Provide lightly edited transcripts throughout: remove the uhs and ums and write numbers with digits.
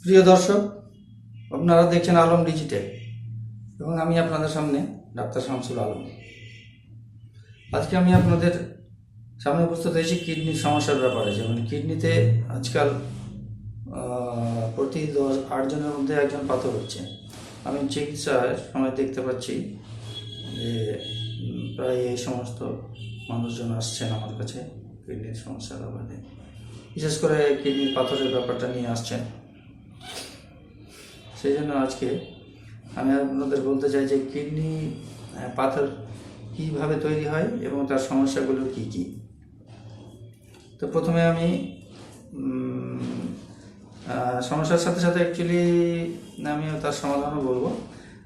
প্রিয় দর্শক, আপনারা দেখছেন আলম ডিজিটাল এবং আমি আপনাদের সামনে ডাক্তার শামসুল আলম। আজকে আমি আপনাদের সামনে উপস্থিত হয়েছি কিডনির সমস্যার ব্যাপারে। যেমন কিডনিতে আজকাল প্রতি 8 জনের মধ্যে একজন পাথর হচ্ছে। আমি চিকিৎসার সময় দেখতে পাচ্ছি যে প্রায় এই সমস্ত মানুষজন আসছেন আমার কাছে কিডনির সমস্যার ব্যাপারে, বিশেষ করে কিডনির পাথরের ব্যাপারটা নিয়ে আসছেন। সেই জন্য আজকে আমি আপনাদের বলতে চাই যে কিডনি পাথর কীভাবে তৈরি হয় এবং তার সমস্যাগুলো কি কি। তো প্রথমে আমি সমস্যার সাথে সাথে অ্যাকচুয়ালি আমি তার সমাধানও বলবো।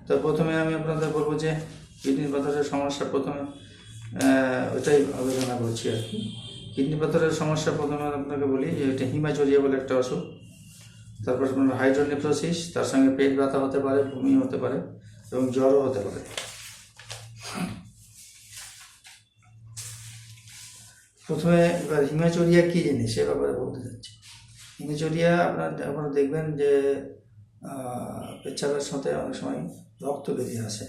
তো প্রথমে আমি আপনাদের বলবো যে কিডনি পাথরের সমস্যা প্রথমে ওইটাই আলোচনা করছি আর কি। কিডনি পাথরের সমস্যা প্রথমে আপনাকে বলি যে এটা হিমাচুরিয়া বলে একটা অসুখ। তারপর আপনার হাইড্রোনেফ্রোসিস, তার সঙ্গে পেট ব্যথা হতে পারে, বমি হতে পারে এবং জ্বরও হতে পারে। প্রথমে এবার হিমাচুরিয়া কী জিনিস সে ব্যাপারে বলতে চাচ্ছি। হিমাচুরিয়া আপনারা দেখবেন যে পেচ্ছাপের সাথে অনেক সময় রক্ত বেরিয়ে আসে,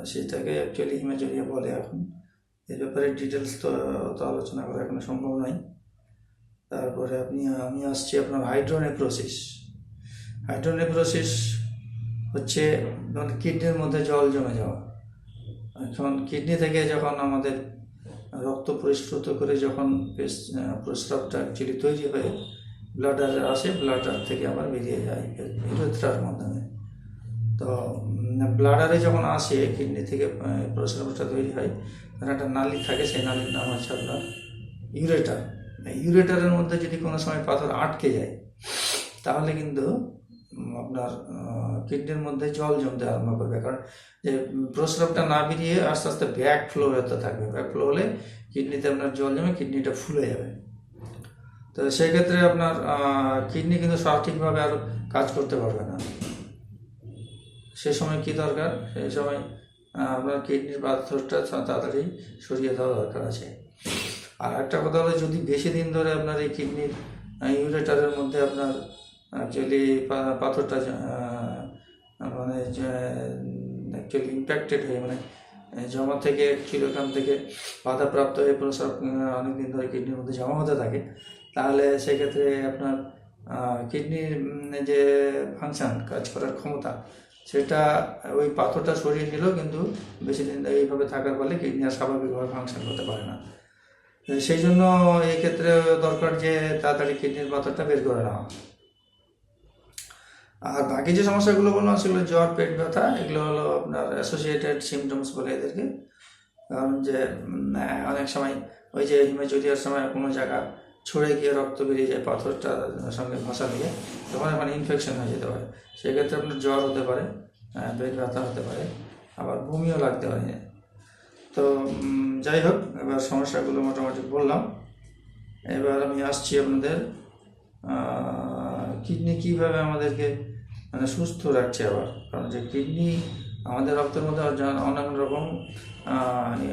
সেটাকে অ্যাকচুয়ালি হিমাচুরিয়া বলে। এখন এর ব্যাপারে ডিটেলস তো আলোচনা করা এখনো সম্ভব নয়। তারপরে আমি আসছি আপনার হাইড্রোনেফ্রোসিস। হাইড্রোনেফ্রোসিস হচ্ছে কিডনির মধ্যে জল জমে যাওয়া। এখন কিডনি থেকে যখন আমাদের রক্ত পরিস্রুত করে যখন প্রস্রাবটা অ্যাকচুয়ালি তৈরি হয়ে ব্লাডারে আসে, ব্লাডার থেকে আবার বেরিয়ে যায় ইউরেথ্রার মাধ্যমে। তো ব্লাডারে যখন আসে কিডনি থেকে প্রস্রাবটা তৈরি হয়, তার একটা নালী থাকে, সেই নালীর নাম হচ্ছে আপনার ইউরেটার। ইউরেটারের মধ্যে যদি কোনো সময় পাথর আটকে যায় তাহলে কিন্তু আপনার কিডনির মধ্যে জল জমতে আরম্ভ করবে। কারণ যে প্রস্রাবটা না বেরিয়ে আস্তে আস্তে ব্যাক ফ্লো হতে থাকবে। ব্যাক ফ্লো হলে কিডনিতে আপনার জল জমে কিডনিটা ফুলে যাবে। তো সেই ক্ষেত্রে আপনার কিডনি কিন্তু সঠিকভাবে আর কাজ করতে পারবে না। সে সময় কি দরকার? সেই সময় আপনার কিডনির পাথরটা তাড়াতাড়ি সরিয়ে দেওয়া দরকার আছে। আর একটা কথা হলো, যদি বেশি দিন ধরে আপনার এই কিডনির ইউরেটারের মধ্যে আপনার অ্যাকচুয়ালি পাথরটা মানে অ্যাকচুয়ালি ইম্প্যাক্টেড হয়ে মানে জমা থেকে অ্যাকচুয়ালি ওখান থেকে বাধাপ্রাপ্ত হয়ে প্রস্রাব অনেকদিন ধরে কিডনির মধ্যে জমা হতে থাকে, তাহলে সেক্ষেত্রে আপনার কিডনির যে ফাংশান, কাজ করার ক্ষমতা, সেটা ওই পাথরটা সরিয়ে নিলেও কিন্তু বেশি দিন এইভাবে থাকার ফলে কিডনি আর স্বাভাবিকভাবে ফাংশন করতে পারে না। সেই জন্য এই ক্ষেত্রে দরকার যে তাড়াতাড়ি কিডনির পাথরটা বের করে নেওয়া। আর বাকি যে সমস্যাগুলো বললাম সেগুলো জ্বর, পেট ব্যথা, এগুলো হলো আপনার অ্যাসোসিয়েটেড সিমটমস বলে এদেরকে। কারণ যে অনেক সময় ওই যে হিমাচুরিয়ার সময় কোনো জায়গা ছড়ে গিয়ে রক্ত বেরিয়ে যায় পাথরটার সঙ্গে ঘষা দিয়ে, তখন মানে ইনফেকশন হয়ে যেতে পারে। সেক্ষেত্রে আপনার জ্বর হতে পারে, পেট ব্যথা হতে পারে, আবার বমিও লাগতে পারে। তো যাই হোক, এবার সমস্যাগুলো মোটামুটি বললাম। এবার আমি আসছি আপনাদের কিডনি কীভাবে আমাদেরকে মানে সুস্থ রাখছে আবার। কারণ যে কিডনি আমাদের রক্তের মধ্যে অনেক রকম মানে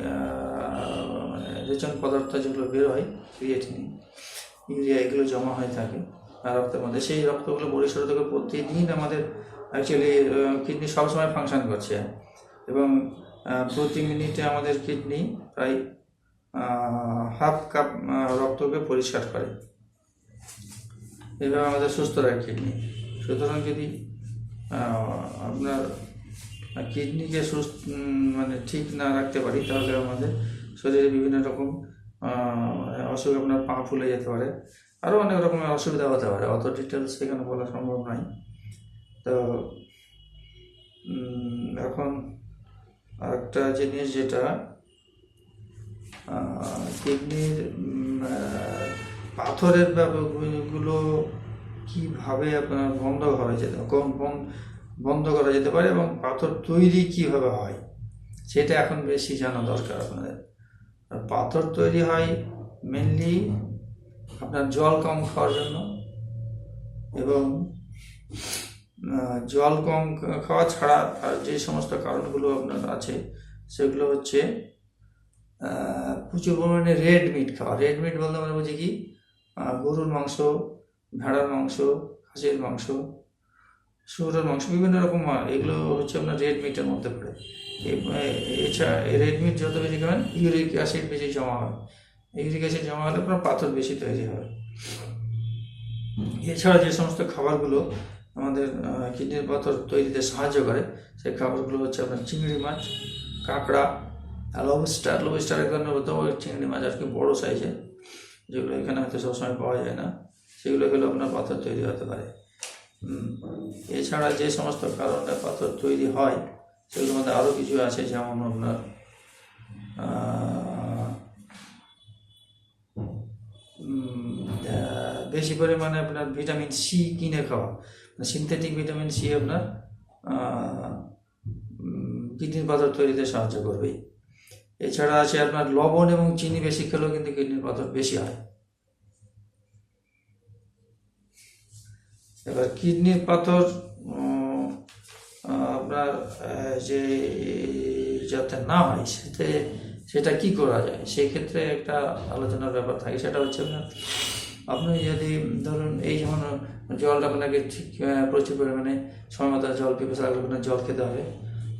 রেচন পদার্থ যেগুলো বের হয়, ক্রিয়েটিনিন, ইউরিয়া, এগুলো জমা হয়ে থাকে রক্তের মধ্যে। সেই রক্তগুলো পরিশোধিত করে প্রতিদিন আমাদের অ্যাকচুয়ালি কিডনি সবসময় ফাংশন করছে এবং প্রতি মিনিটে আমাদের কিডনি প্রায় হাফ কাপ রক্তকে পরিষ্কার করে। এইভাবে আমাদের সুস্থ রাখে কিডনি। সুতরাং যদি আপনার কিডনিকে সুস্থ মানে ঠিক না রাখতে পারি, তাহলে আমাদের শরীরে বিভিন্ন রকম অসুখ, আপনার পা ফুলে যেতে পারে, আরও অনেক রকমের অসুবিধা হতে পারে। অত ডিটেলস এখানে বলা সম্ভব নয়। তো এখন একটা জিনিস, যেটা কিডনির পাথরের ব্যাপারগুলো কীভাবে আপনার বন্ধ করা যেতে পারে এবং পাথর তৈরি কীভাবে হয়, সেটা এখন বেশি জানা দরকার আপনাদের। পাথর তৈরি হয় মেনলি আপনার জল কম খাওয়ার জন্য, এবং জল কম খাওয়া ছাড়া আর যে সমস্ত কারণগুলো আপনার আছে সেগুলো হচ্ছে প্রচুর পরিমাণে রেড মিট খাওয়া। রেড মিট বলতে আমরা বুঝি কি, গরুর মাংস, ভেড়ার মাংস খাসির মাংস, শুয়োরের মাংস, বিভিন্ন রকম এগুলো হচ্ছে আপনার রেড মিটের মধ্যে পড়ে। এছাড়া রেড মিট যত বেশি খাবেন ইউরিক অ্যাসিড বেশি জমা হয়, ইউরিক অ্যাসিড জমা হলে আপনার পাথর বেশি তৈরি হয়। এছাড়া যে সমস্ত খাবারগুলো আমাদের কিডনির পাথর তৈরিতে সাহায্য করে সেই খাবারগুলো হচ্ছে আপনার চিংড়ি মাছ, কাঁকড়া, লবস্টার এক ধরনের হতো চিংড়ি মাছ আর কি বড়ো সাইজের, যেগুলো এখানে হয়তো সবসময় পাওয়া যায় না, সেগুলো খেলে আপনার পাথর তৈরি হতে পারে। এছাড়া যে সমস্ত কারণে পাথর তৈরি হয় সেগুলোর মধ্যে আরও কিছু আছে, যেমন আপনার বেশি পরিমাণে আপনার ভিটামিন সি কিনে খাওয়া, সিনথেটিক ভিটামিন সি আপনার কিডনির পাথর তৈরিতে সাহায্য করবে। এছাড়া আছে আপনার লবণ এবং চিনি বেশি খেলেও কিন্তু কিডনির পাথর বেশি হয়। এবার কিডনির পাথর আপনার যে যাতে না হয় সেটা কি করা যায়, সেই ক্ষেত্রে একটা আলোচনার ব্যাপার থাকে। সেটা হচ্ছে আপনি যদি ধরুন এই যেমন জলটা আপনাকে ঠিক প্রচুর পরিমাণে সময় মতো জল পিপাসা লাগলে আপনার জল খেতে হবে।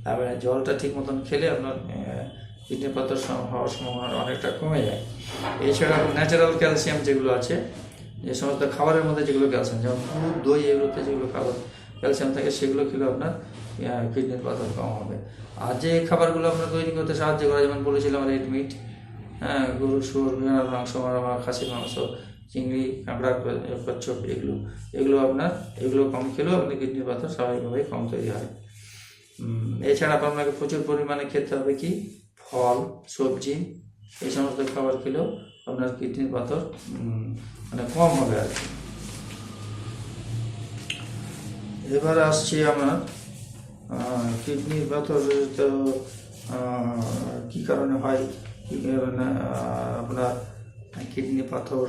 তারপরে জলটা ঠিক মতন খেলে আপনার কিডনির পাথর হওয়ার সম্ভাবনা অনেকটা কমে যায়। এছাড়া ন্যাচারাল ক্যালসিয়াম যেগুলো আছে, যে সমস্ত খাবারের মধ্যে যেগুলো ক্যালসিয়াম, যেমন দুধ, দই, এগুলোতে যেগুলো খাবার ক্যালসিয়াম থাকে সেগুলো খেলে আপনার কিডনির পাথর কম হবে। আর যে খাবারগুলো আপনার তৈরি করতে সাহায্য করে, যেমন বলেছিলাম রেড মিট, গরু, শুয়োর, বিভিন্ন মাংস, খাসির মাংস, চিংড়ি, কাঁকড়া, কচ্ছপ, এগুলো কম খেলেও আপনার কিডনির পাথর স্বাভাবিকভাবেই কম তৈরি হয়। এছাড়া আপনাকে প্রচুর পরিমাণে খেতে হবে কি ফল, সবজি, এই সমস্ত খাবার খেলেও আপনার কিডনির পাথর মানে কম হবে আর কি। এবার আসছি আমার কিডনির পাথর তো কী কারণে হয়, আপনার কিডনি পাথর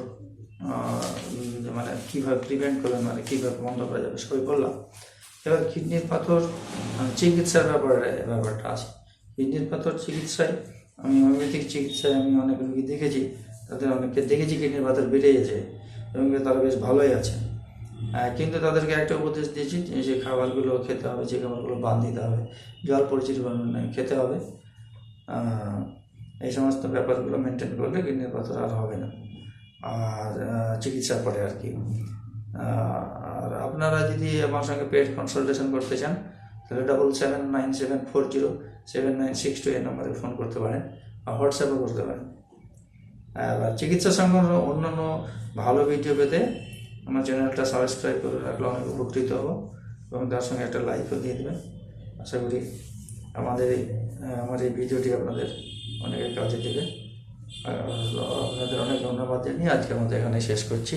মানে কীভাবে প্রিভেন্ট করবেন, মানে কীভাবে বন্ধ করা যাবে সবই বললাম। এবার কিডনির পাথর চিকিৎসার ব্যাপারটা আছে। কিডনির পাথর চিকিৎসায় আমি হোমিওপ্যাথিক চিকিৎসায় আমি অনেক রোগী দেখেছি, তাদের অনেককে দেখেছি কিডনির পাথর বেড়ে গেছে এবং তারা বেশ ভালোই আছে। কিন্তু তাদেরকে একটা উপদেশ দিয়েছি যে খাবারগুলো খেতে হবে, যে খাবারগুলো বাদ দিতে হবে, জল প্রচুর পরিমাণে খেতে হবে। এই সমস্ত ব্যাপারগুলো মেনটেন করলে কিডনির পাথর আর হবে না আর চিকিৎসার পরে আর কি। আর আপনারা যদি আমার সঙ্গে পেড কনসালটেশন করতে চান তাহলে 7797407962 এই নম্বরে ফোন করতে পারেন, আর হোয়াটসঅ্যাপও করতে পারেন। আর চিকিৎসা সংক্রান্ত অন্যান্য ভালো ভিডিও পেতে আমার চ্যানেলটা সাবস্ক্রাইব করে রাখলে অনেক উপকৃত হব এবং তার সঙ্গে একটা লাইকও দিয়ে দেবেন। আশা করি আমার এই ভিডিওটি আপনাদের অনেকের কাজে দেবে। আপনাদের অনেক ধন্যবাদ জানিয়ে আজকে আমাদের এখানে শেষ করছি।